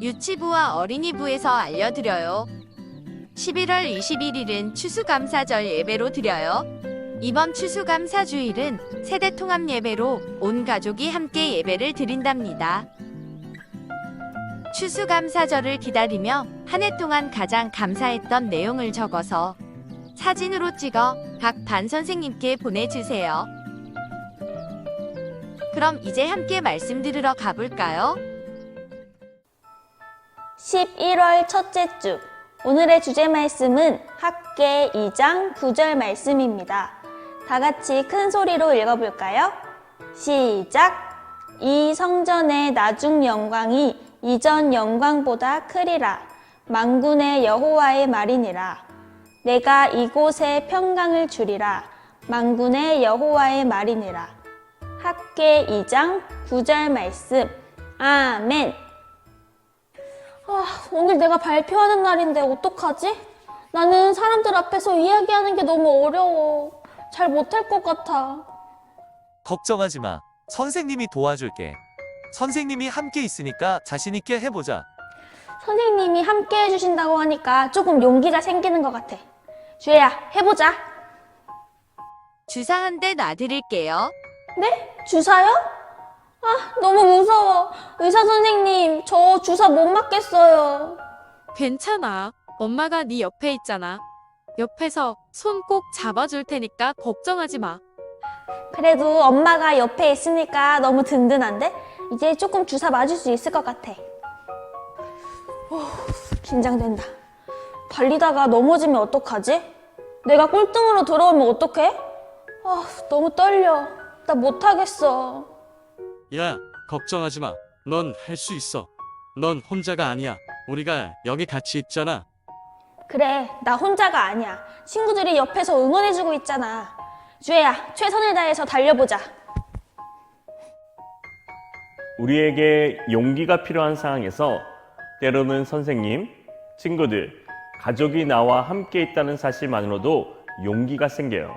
유치부와 어린이부에서 알려드려요. 11월 21일은 추수감사절 예배로 드려요. 이번 추수감사주일은 세대통합 예배로 온 가족이 함께 예배를 드린답니다. 추수감사절을 기다리며 한 해 동안 가장 감사했던 내용을 적어서 사진으로 찍어 각 반 선생님께 보내주세요. 그럼 이제 함께 말씀 들으러 가볼까요? 11월 첫째 주, 오늘의 주제 말씀은 학계 2장 9절 말씀입니다. 다 같이 큰 소리로 읽어볼까요? 시작! 이 성전의 나중 영광이 이전 영광보다 크리라. 만군의 여호와의 말이니라. 내가 이곳에 평강을 주리라. 만군의 여호와의 말이니라. 학계 2장 9절 말씀. 아멘. 오늘 내가 발표하는 날인데 어떡하지? 나는 사람들 앞에서 이야기하는 게 너무 어려워. 잘 못할 것 같아. 걱정하지 마. 선생님이 도와줄게. 선생님이 함께 있으니까 자신 있게 해보자. 선생님이 함께 해주신다고 하니까 조금 용기가 생기는 것 같아. 주혜야, 해보자. 주사 한 대 놔드릴게요. 네? 주사요? 너무 무서워. 의사 선생님, 저 주사 못 맞겠어요. 괜찮아. 엄마가 네 옆에 있잖아. 옆에서 손 꼭 잡아줄 테니까 걱정하지 마. 그래도 엄마가 옆에 있으니까 너무 든든한데? 이제 조금 주사 맞을 수 있을 것 같아. 긴장된다. 달리다가 넘어지면 어떡하지? 내가 꼴등으로 들어오면 어떡해? 너무 떨려. 나 못하겠어. 야, 걱정하지 마. 넌 할 수 있어. 넌 혼자가 아니야. 우리가 여기 같이 있잖아. 그래, 나 혼자가 아니야. 친구들이 옆에서 응원해주고 있잖아. 주혜야, 최선을 다해서 달려보자. 우리에게 용기가 필요한 상황에서 때로는 선생님, 친구들, 가족이 나와 함께 있다는 사실만으로도 용기가 생겨요.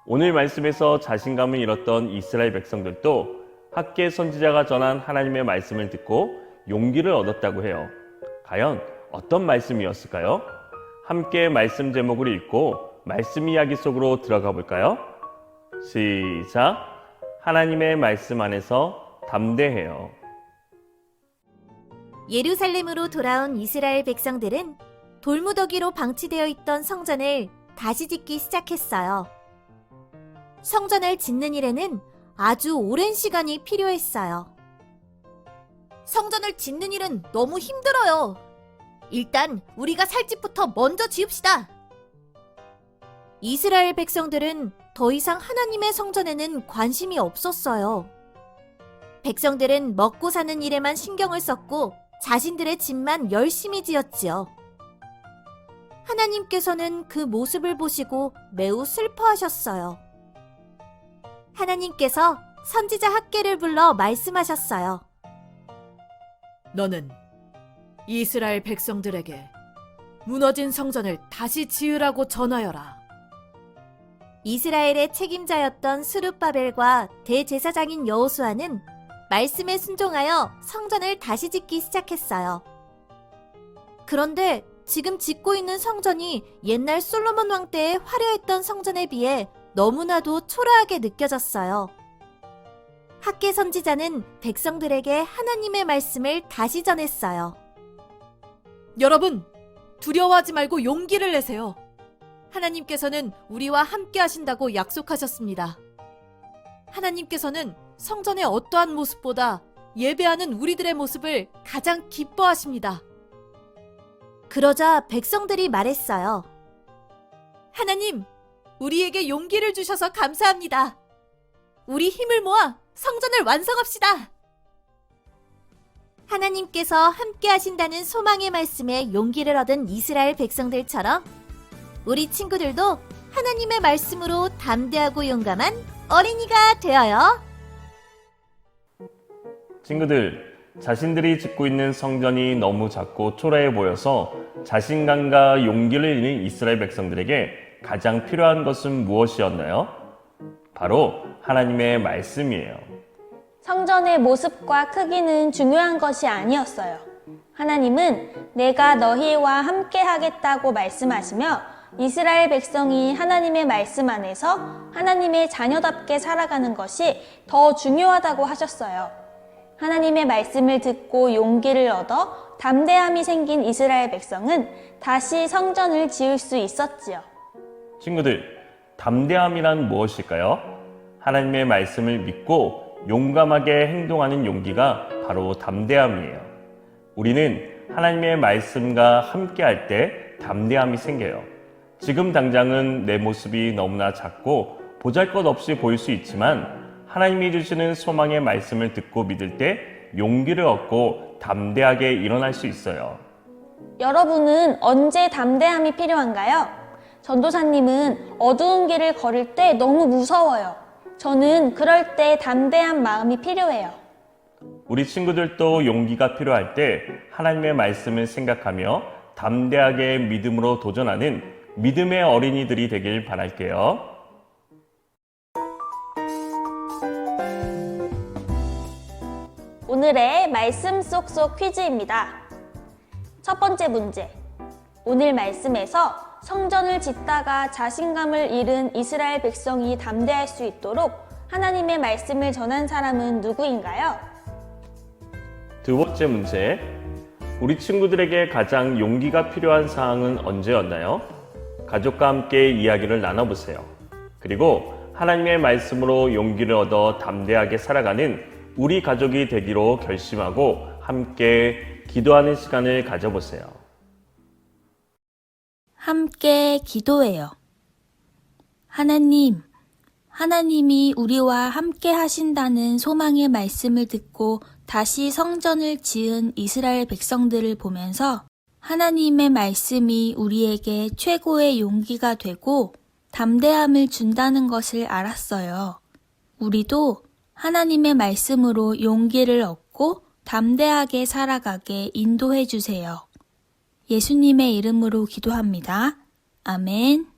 오늘 말씀에서 자신감을 잃었던 이스라엘 백성들도 학계 선지자가 전한 하나님의 말씀을 듣고 용기를 얻었다고 해요. 과연 어떤 말씀이었을까요? 함께 말씀 제목을 읽고 말씀 이야기 속으로 들어가 볼까요? 시작! 하나님의 말씀 안에서 담대해요. 예루살렘으로 돌아온 이스라엘 백성들은 돌무더기로 방치되어 있던 성전을 다시 짓기 시작했어요. 성전을 짓는 일에는 아주 오랜 시간이 필요했어요. 성전을 짓는 일은 너무 힘들어요. 일단 우리가 살 집부터 먼저 지읍시다. 이스라엘 백성들은 더 이상 하나님의 성전에는 관심이 없었어요. 백성들은 먹고 사는 일에만 신경을 썼고 자신들의 집만 열심히 지었지요. 하나님께서는 그 모습을 보시고 매우 슬퍼하셨어요. 하나님께서 선지자 학계를 불러 말씀하셨어요. 너는 이스라엘 백성들에게 무너진 성전을 다시 지으라고 전하여라. 이스라엘의 책임자였던 스룹바벨과 대제사장인 여호수아는 말씀에 순종하여 성전을 다시 짓기 시작했어요. 그런데 지금 짓고 있는 성전이 옛날 솔로몬 왕 때의 화려했던 성전에 비해 너무나도 초라하게 느껴졌어요. 학계 선지자는 백성들에게 하나님의 말씀을 다시 전했어요. 여러분, 두려워하지 말고 용기를 내세요. 하나님께서는 우리와 함께 하신다고 약속하셨습니다. 하나님께서는 성전의 어떠한 모습보다 예배하는 우리들의 모습을 가장 기뻐하십니다. 그러자 백성들이 말했어요. 하나님, 우리에게 용기를 주셔서 감사합니다. 우리 힘을 모아 성전을 완성합시다. 하나님께서 함께 하신다는 소망의 말씀에 용기를 얻은 이스라엘 백성들처럼 우리 친구들도 하나님의 말씀으로 담대하고 용감한 어린이가 되어요. 친구들, 자신들이 짓고 있는 성전이 너무 작고 초라해 보여서 자신감과 용기를 잃는 이스라엘 백성들에게 가장 필요한 것은 무엇이었나요? 바로 하나님의 말씀이에요. 성전의 모습과 크기는 중요한 것이 아니었어요. 하나님은 내가 너희와 함께 하겠다고 말씀하시며 이스라엘 백성이 하나님의 말씀 안에서 하나님의 자녀답게 살아가는 것이 더 중요하다고 하셨어요. 하나님의 말씀을 듣고 용기를 얻어 담대함이 생긴 이스라엘 백성은 다시 성전을 지을 수 있었지요. 친구들, 담대함이란 무엇일까요? 하나님의 말씀을 믿고 용감하게 행동하는 용기가 바로 담대함이에요. 우리는 하나님의 말씀과 함께 할 때 담대함이 생겨요. 지금 당장은 내 모습이 너무나 작고 보잘것없이 보일 수 있지만 하나님이 주시는 소망의 말씀을 듣고 믿을 때 용기를 얻고 담대하게 일어날 수 있어요. 여러분은 언제 담대함이 필요한가요? 전도사님은 어두운 길을 걸을 때 너무 무서워요. 저는 그럴 때 담대한 마음이 필요해요. 우리 친구들도 용기가 필요할 때 하나님의 말씀을 생각하며 담대하게 믿음으로 도전하는 믿음의 어린이들이 되길 바랄게요. 오늘의 말씀 쏙쏙 퀴즈입니다. 첫 번째 문제. 오늘 말씀에서 성전을 짓다가 자신감을 잃은 이스라엘 백성이 담대할 수 있도록 하나님의 말씀을 전한 사람은 누구인가요? 두 번째 문제. 우리 친구들에게 가장 용기가 필요한 상황은 언제였나요? 가족과 함께 이야기를 나눠보세요. 그리고 하나님의 말씀으로 용기를 얻어 담대하게 살아가는 우리 가족이 되기로 결심하고 함께 기도하는 시간을 가져보세요. 함께 기도해요. 하나님, 하나님이 우리와 함께 하신다는 소망의 말씀을 듣고 다시 성전을 지은 이스라엘 백성들을 보면서 하나님의 말씀이 우리에게 최고의 용기가 되고 담대함을 준다는 것을 알았어요. 우리도 하나님의 말씀으로 용기를 얻고 담대하게 살아가게 인도해 주세요. 예수님의 이름으로 기도합니다. 아멘.